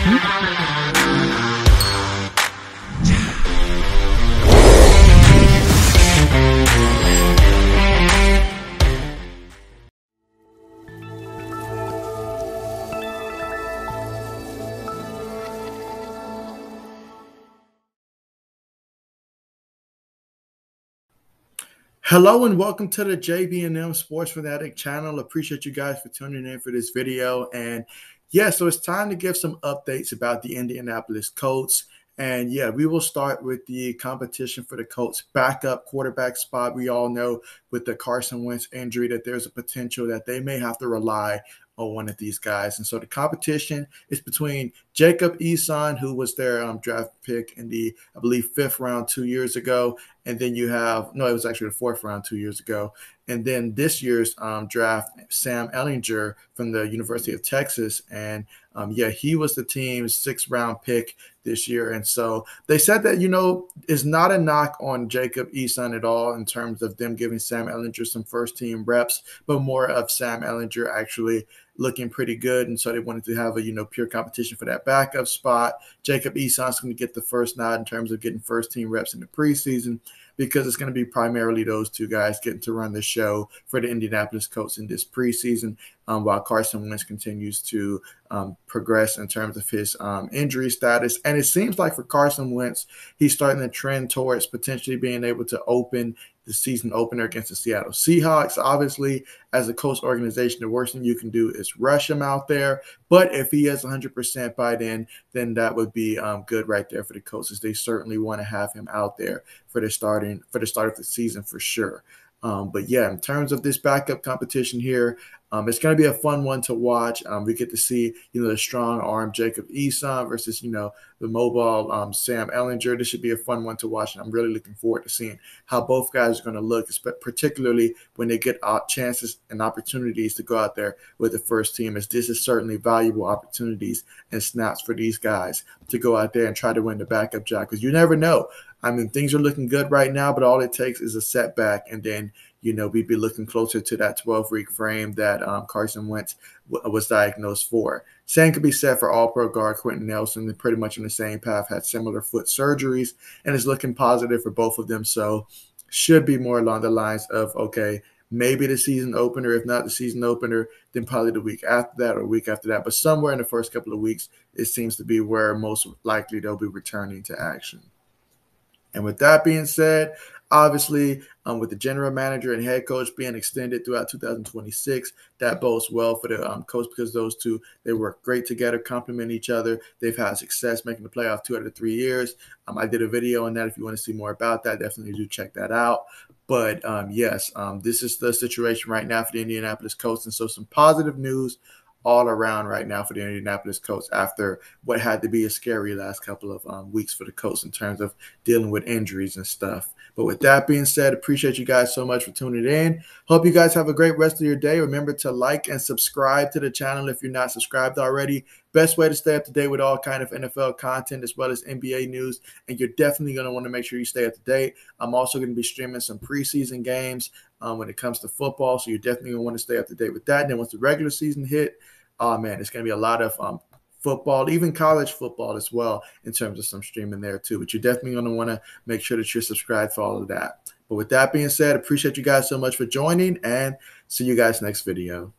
Hello and welcome to the JB&M Sports Fanatic channel. Appreciate you guys for tuning in for this video. And yeah, so it's time to give some updates about the Indianapolis Colts. And yeah, we will start with the competition for the Colts backup quarterback spot. We all know with the Carson Wentz injury that there's a potential that they may have to rely on one of these guys. And so the competition is between Jacob Eason, who was their draft pick in the, I believe, 5th round 2 years ago. And then you have, no, it was actually the 4th round 2 years ago. And then this year's draft, Sam Ehlinger from the University of Texas. And yeah, he was the team's 6th round pick this year. And so they said that, it's not a knock on Jacob Eason at all in terms of them giving Sam Ehlinger some first team reps, but more of Sam Ehlinger actually looking pretty good. And so they wanted to have a, pure competition for that backup spot. Jacob Eason's going to get the first nod in terms of getting first team reps in the preseason, because it's going to be primarily those two guys getting to run the show for the Indianapolis Colts in this preseason, while Carson Wentz continues to progress in terms of his injury status. And it seems like for Carson Wentz, he's starting to trend towards potentially being able to open the season opener against the Seattle Seahawks. Obviously, as a Colts organization, the worst thing you can do is rush him out there. But if he is 100% by then that would be good right there for the Colts, as they certainly want to have him out there for the start of the season for sure. But yeah, in terms of this backup competition here, it's going to be a fun one to watch. We get to see, the strong arm Jacob Eason versus, the mobile Sam Ehlinger. This should be a fun one to watch, and I'm really looking forward to seeing how both guys are going to look, particularly when they get chances and opportunities to go out there with the first team, as this is certainly valuable opportunities and snaps for these guys to go out there and try to win the backup job, because you never know. I mean, things are looking good right now, but all it takes is a setback, and then, we'd be looking closer to that 12-week frame that Carson Wentz was diagnosed for. Same could be said for All-Pro guard Quenton Nelson. They're pretty much on the same path, had similar foot surgeries, and it's looking positive for both of them. So should be more along the lines of, okay, maybe the season opener. If not the season opener, then probably the week after that or week after that. But somewhere in the first couple of weeks, it seems to be where most likely they'll be returning to action. And with that being said, obviously, with the general manager and head coach being extended throughout 2026, that bodes well for the Colts, because those two, they work great together, complement each other. They've had success making the playoffs 2 out of 3 years. I did a video on that. If you want to see more about that, definitely do check that out. But yes, this is the situation right now for the Indianapolis Colts. And so some positive news all around right now for the Indianapolis Colts after what had to be a scary last couple of weeks for the Colts in terms of dealing with injuries and stuff. But with that being said, appreciate you guys so much for tuning in. Hope you guys have a great rest of your day. Remember to like and subscribe to the channel if you're not subscribed already. Best way to stay up to date with all kind of NFL content as well as NBA news. And you're definitely going to want to make sure you stay up to date. I'm also going to be streaming some preseason games when it comes to football. So you're definitely going to want to stay up to date with that. And then once the regular season hit, oh man, it's going to be a lot of football, even college football as well, in terms of some streaming there too. But you're definitely going to want to make sure that you're subscribed for all of that. But with that being said, appreciate you guys so much for joining, and see you guys next video.